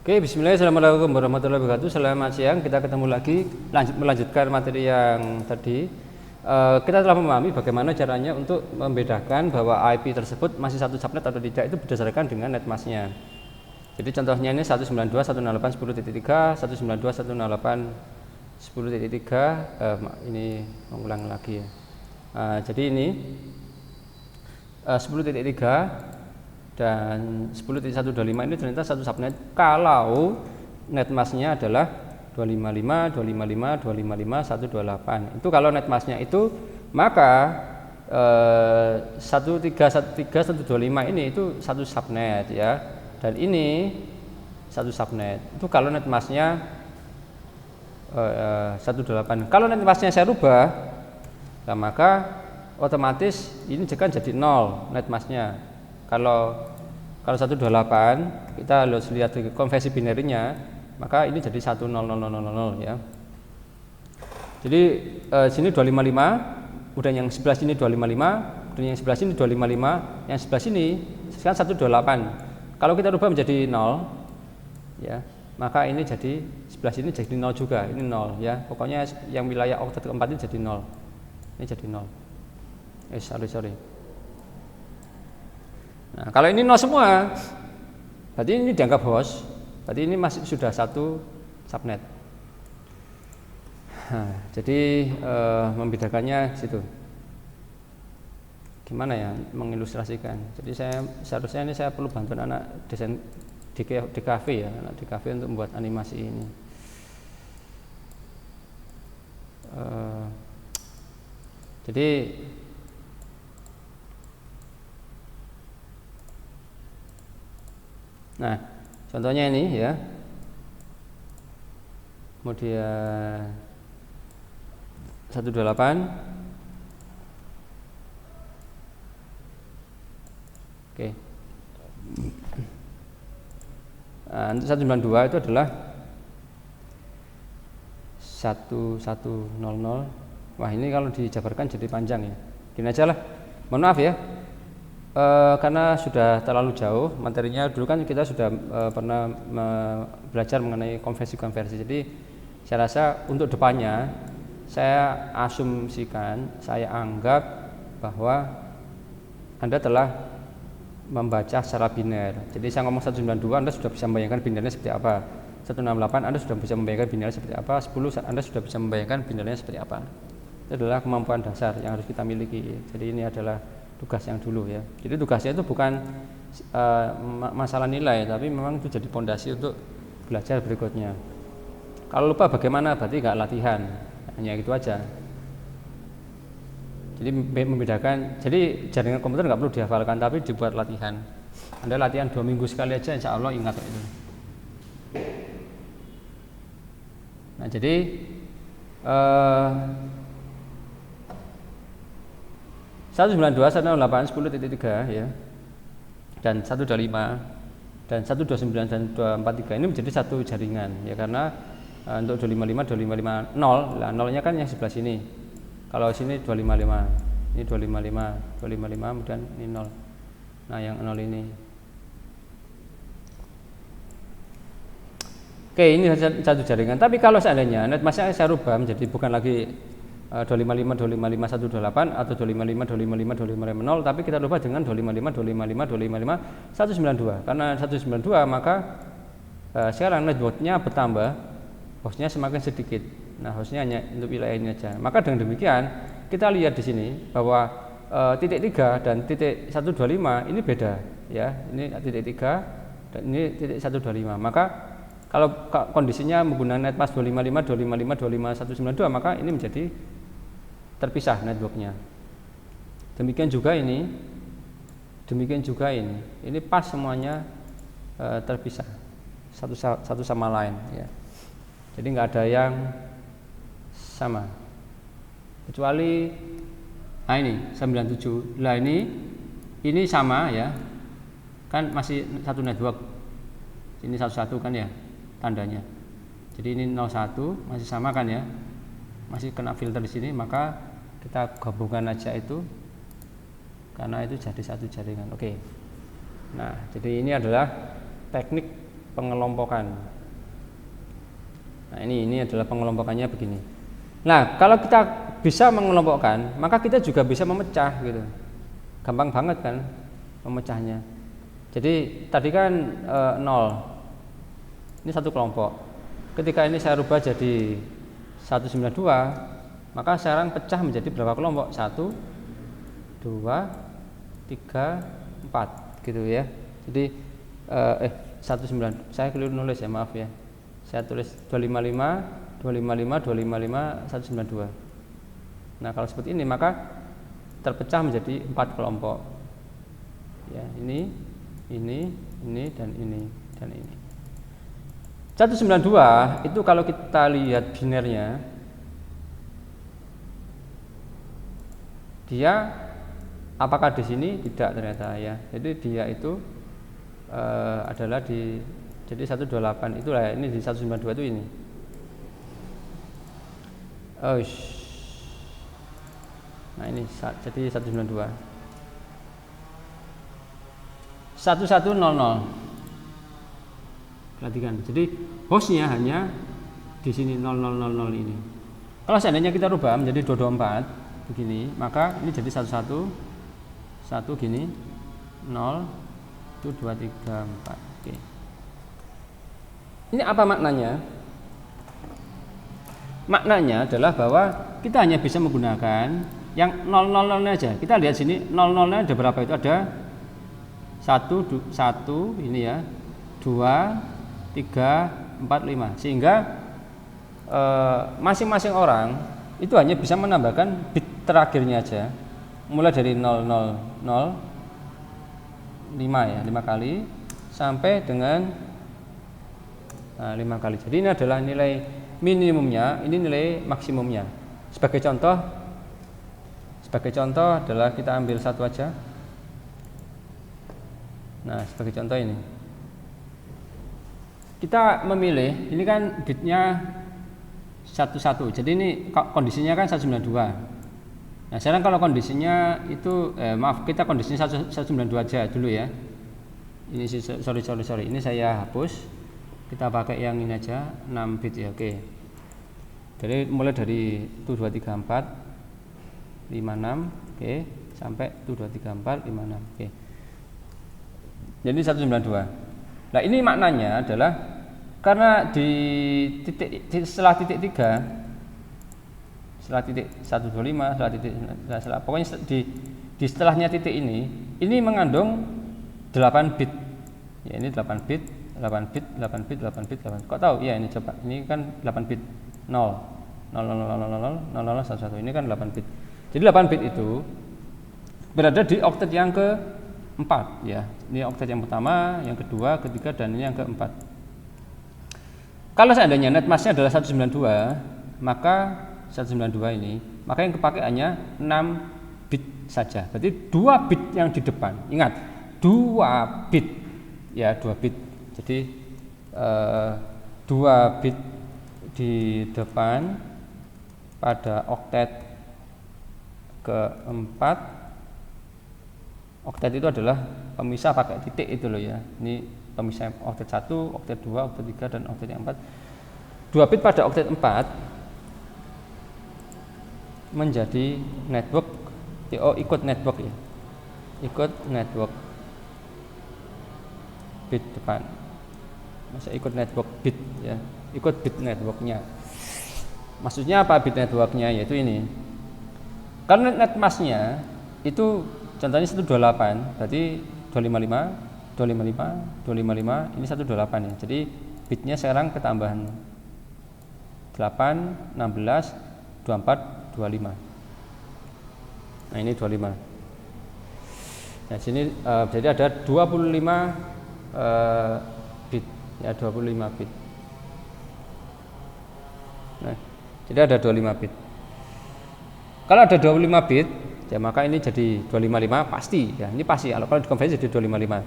Oke, bismillahirrahmanirrahim warahmatullahi wabarakatuh. Selamat siang, kita ketemu lagi melanjutkan materi yang tadi. Kita telah memahami bagaimana caranya untuk membedakan bahwa IP tersebut masih satu subnet atau tidak, itu berdasarkan dengan netmasknya. Jadi contohnya ini 192.168.10.3, 192.168.10.3, ini mengulang lagi ya. Jadi ini 10.3 dan 10.125 ini ternyata satu subnet kalau netmasknya adalah 255, 255, 255, 128. Itu kalau netmasknya itu, maka 1313125 ini itu satu subnet ya, dan ini satu subnet. Itu kalau netmasknya 18. Kalau netmasknya saya rubah, nah maka otomatis ini kan jadi 0 netmasknya. Kalau 128 kita harus lihat konversi binarinya, maka ini jadi 100000 ya. Jadi sini 255, udah yang sebelah sini 255, dan yang sebelah sini 255, yang sebelah sini sekarang 128. Kalau kita rubah menjadi 0 ya, maka ini jadi sebelah sini jadi 0 juga, ini 0 ya. Pokoknya yang wilayah oktet keempat ini jadi 0. Ini jadi 0. Sorry. Nah, kalau ini 0 semua, berarti ini dianggap host, berarti ini masih sudah satu subnet. Nah, jadi membedakannya situ. Gimana ya mengilustrasikan? Jadi seharusnya ini saya perlu bantuan anak desain DKV ya, anak DKV untuk membuat animasi ini. Jadi nah, contohnya ini ya. Kemudian 128. Oke. Nah, untuk 192 itu adalah 1100. Wah, ini kalau dijabarkan jadi panjang ya. Gini aja lah. Mohon maaf ya. Karena sudah terlalu jauh materinya, dulu kan kita sudah pernah belajar mengenai konversi-konversi. Jadi saya rasa untuk depannya saya asumsikan, saya anggap bahwa Anda telah membaca secara biner. Jadi saya ngomong 192, Anda sudah bisa membayangkan binernya seperti apa. 168 Anda sudah bisa membayangkan binernya seperti apa. 10 Anda sudah bisa membayangkan binernya seperti apa. Itu adalah kemampuan dasar yang harus kita miliki. Jadi ini adalah tugas yang dulu ya. Jadi tugasnya itu bukan masalah nilai, tapi memang itu jadi pondasi untuk belajar berikutnya. Kalau lupa bagaimana, berarti nggak latihan, hanya itu aja. Jadi membedakan, jadi jaringan komputer nggak perlu dihafalkan, tapi dibuat latihan. Anda latihan 2 minggu sekali aja, insya Allah ingat itu. Nah jadi 192.168.10.3 ya, dan 125 dan 129 dan 243 ini menjadi satu jaringan ya, karena untuk 255 255 0, lah nolnya kan yang sebelah sini. Kalau sini 255, ini 255, kemudian ini 0. Nah yang 0 ini. Oke, ini satu jaringan. Tapi kalau seandainya netmasknya saya rubah menjadi bukan lagi 255 255 128 atau 255 255 255 0, tapi kita rubah dengan 255 255 255 192. Karena 192 maka sekarang networknya bertambah, hostnya semakin sedikit. Nah, hostnya hanya untuk wilayah ini aja. Maka dengan demikian kita lihat di sini bahwa titik 3 dan titik 125 ini beda ya. Ini titik 3 dan ini titik 125. Maka kalau kondisinya menggunakan netmask 255 255 255 192, maka ini menjadi terpisah networknya. Demikian juga ini, ini pas semuanya terpisah satu sama lain ya. Jadi nggak ada yang sama, kecuali ini 97. Lah ini sama ya, kan masih satu network. Ini 11 kan ya tandanya. Jadi ini 01 masih sama kan ya, masih kena filter di sini, maka kita gabungkan aja itu, karena itu jadi satu jaringan. Oke. Nah, jadi ini adalah teknik pengelompokan. Nah, ini adalah pengelompokannya begini. Nah, kalau kita bisa mengelompokkan, maka kita juga bisa memecah gitu. Gampang banget kan memecahnya. Jadi tadi kan 0. Ini satu kelompok. Ketika ini saya rubah jadi 192, maka sekarang pecah menjadi berapa kelompok? 1 2 3 4 gitu ya. Jadi 19, saya keliru nulis ya, maaf ya. Saya tulis 255 192. Nah, kalau seperti ini maka terpecah menjadi 4 kelompok. Ya, ini dan ini dan ini. 192 itu kalau kita lihat binernya, dia apakah di sini? Tidak ternyata ya. Jadi dia itu adalah di, jadi 128 itulah, ini di 192 itu ini. Nah, ini jadi 192 1100. Perhatikan. Jadi hostnya hanya di sini 0000 ini. Kalau seandainya kita rubah menjadi 224 begini, maka ini jadi 11 1 gini 0 1 2 3 4. Oke. Ini apa maknanya? Maknanya adalah bahwa kita hanya bisa menggunakan yang 00 aja. Kita lihat sini 00 ada berapa? Itu ada 1 ini ya, 2 3 4 5. Sehingga masing-masing orang itu hanya bisa menambahkan bit terakhirnya aja. Mulai dari 0005 ya, 5 kali sampai dengan 5 kali. Jadi ini adalah nilai minimumnya, ini nilai maksimumnya. Sebagai contoh adalah kita ambil satu aja. Nah, sebagai contoh ini, kita memilih, ini kan bitnya 11. Jadi ini kondisinya kan 192. Nah, sekarang kalau kondisinya itu kita kondisinya 192 aja dulu ya. Ini sorry. Ini saya hapus. Kita pakai yang ini aja, 6 bit ya. Oke. Jadi mulai dari 1 2 3 4 5 6, oke, sampai 1 2 3 4 5 6. Oke. Jadi 192. Nah, ini maknanya adalah karena di setelah titik 3, setelah titik 125, pokoknya di setelahnya titik ini mengandung 8 bit. Ya, ini 8 bit. Kok tahu? Ya, ini coba. Ini kan 8 bit. 0 0 0 0 0 0 0 1 1. Ini kan 8 bit. Jadi 8 bit itu berada di oktet yang keempat ya. Ini oktet yang pertama, yang kedua, ketiga, dan ini yang keempat. Kalau seandainya netmasknya adalah 192, maka 192 ini, maka yang kepakai hanya 6 bit saja. Berarti 2 bit yang di depan. Ingat, 2 bit. Ya, 2 bit. Jadi 2 bit di depan pada oktet keempat. Oktet itu adalah pemisah pakai titik itu loh ya. Ini pemisah oktet 1, oktet 2, oktet 3, dan oktet yang 4. 2 bit pada oktet 4 menjadi network. Ikut network ya. Ikut network bit depan. Masa ikut network bit ya. Ikut bit networknya. Maksudnya apa bit networknya? Yaitu ini. Karena netmasknya itu contohnya 128, berarti 255, ini 128 ya. Jadi bitnya sekarang ketambahan 8, 16, 24, 25. Nah, ini 25. Nah, sini jadi ada 25 bit ya, 25 bit. Nah, jadi ada 25 bit. Kalau ada 25 bit, ya maka ini jadi 255 pasti ya. Ini pasti kalau dikonversi jadi 255.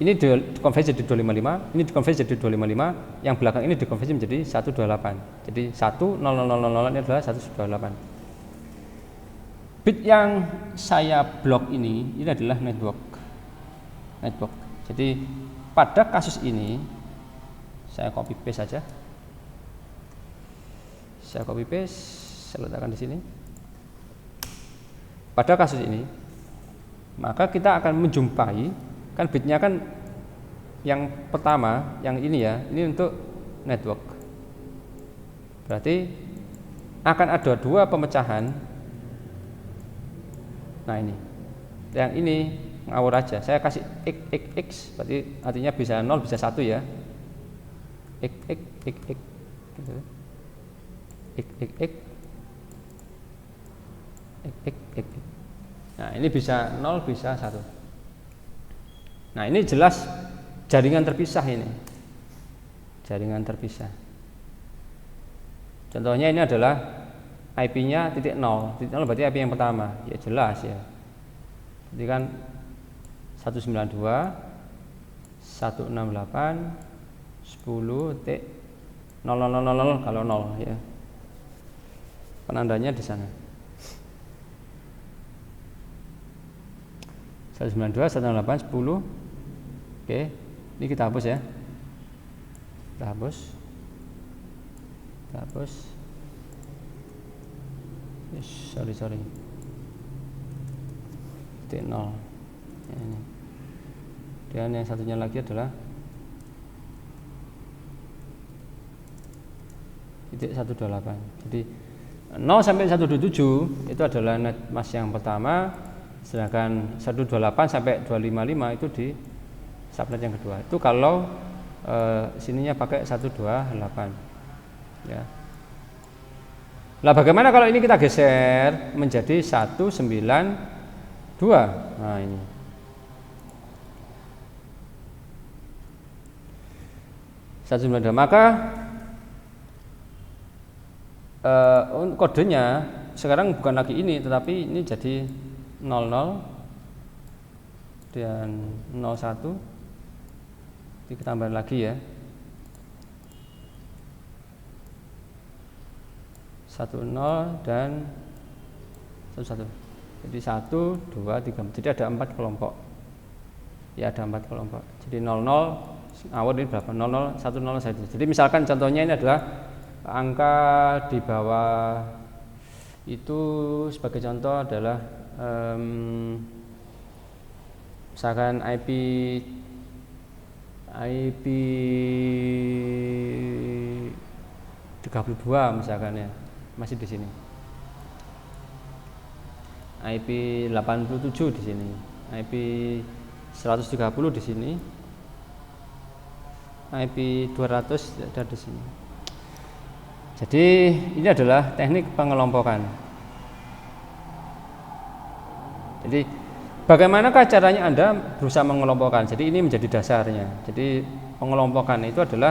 Ini dikonversi jadi 255, ini dikonversi jadi 255, yang belakang ini dikonversi menjadi 128. Jadi 1000 ini adalah 128. Bit yang saya blok ini adalah network. Jadi pada kasus ini Saya copy paste saja. Saya copy paste, saya letakkan di sini. Pada kasus ini, maka kita akan menjumpai kan bitnya kan yang pertama, yang ini ya, ini untuk network. Berarti akan ada 2 pemecahan. Nah ini, yang ini ngawur aja. Saya kasih x, berarti artinya bisa 0 bisa 1 ya. X gitu. X. Nah ini bisa 0 bisa 1. Nah ini jelas jaringan terpisah ini. Jaringan terpisah. Contohnya ini adalah IP-nya titik 0. Titik 0 berarti IP yang pertama. Ya jelas ya. Jadi kan 192 168 10 titik 0000 kalau 0 ya. Penandanya di sana. 192 168 10. Oke, ini kita hapus ya. Kita hapus. Yes, sorry. Titik 0. Ya, ini. Dan yang satunya lagi adalah titik 128. Jadi 0 sampai 127 itu adalah net mask yang pertama, sedangkan 128 sampai 255 itu di subnet yang kedua. Itu kalau sininya pakai 128 ya. Lah bagaimana kalau ini kita geser menjadi 192? Nah ini. Maka kodenya sekarang bukan lagi ini, tetapi ini jadi 00 dan 01. Kita tambah lagi ya. 10 dan 11. Jadi 1 2 3. Jadi ada 4 kelompok. Ya ada 4 kelompok. Jadi 00 awal ini berapa? 00 10 1. Jadi misalkan contohnya ini adalah angka di bawah itu sebagai contoh adalah misalkan IP 32 misalkan ya, masih di sini. IP 87 di sini, IP 130 di sini, IP 200 ada di sini. Jadi ini adalah teknik pengelompokan. Jadi bagaimanakah caranya Anda berusaha mengelompokkan? Jadi ini menjadi dasarnya. Jadi pengelompokan itu adalah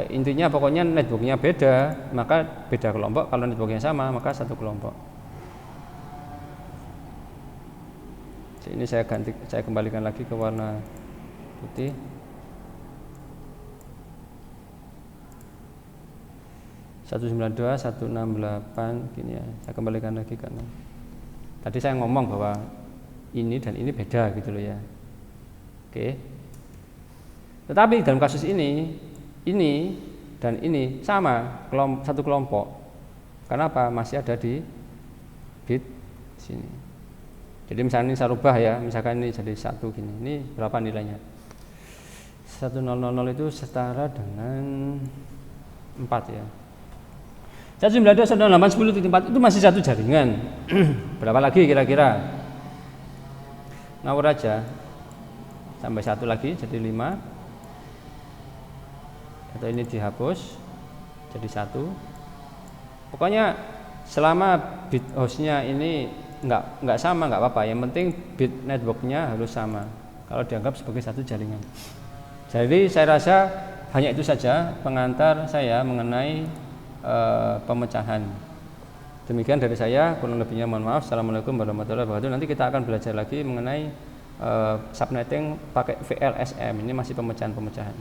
intinya pokoknya networknya beda, maka beda kelompok. Kalau networknya sama, maka satu kelompok. Jadi ini saya kembalikan lagi ke warna putih. Satu 192 168 gini ya. Saya kembalikan lagi karena tadi saya ngomong bahwa ini dan ini beda gitu loh ya. Oke. Tetapi dalam kasus ini dan ini sama, satu kelompok. Kenapa? Masih ada di bit sini. Jadi misalnya ini saya rubah ya, misalkan ini jadi 1 gini. Ini berapa nilainya? 1000 itu setara dengan 4 ya. 192 168 10.4 itu masih satu jaringan. Berapa lagi kira-kira? Ngawur aja. Sampai 1 lagi jadi 5. Atau ini dihapus jadi 1. Pokoknya selama bit hostnya ini enggak sama enggak apa-apa. Yang penting bit networknya harus sama. Kalau dianggap sebagai satu jaringan. Jadi saya rasa hanya itu saja pengantar saya mengenai pemecahan. Demikian dari saya, kurang lebihnya mohon maaf. Assalamualaikum warahmatullahi wabarakatuh. Nanti kita akan belajar lagi mengenai subnetting pakai VLSM. Ini masih pemecahan-pemecahan.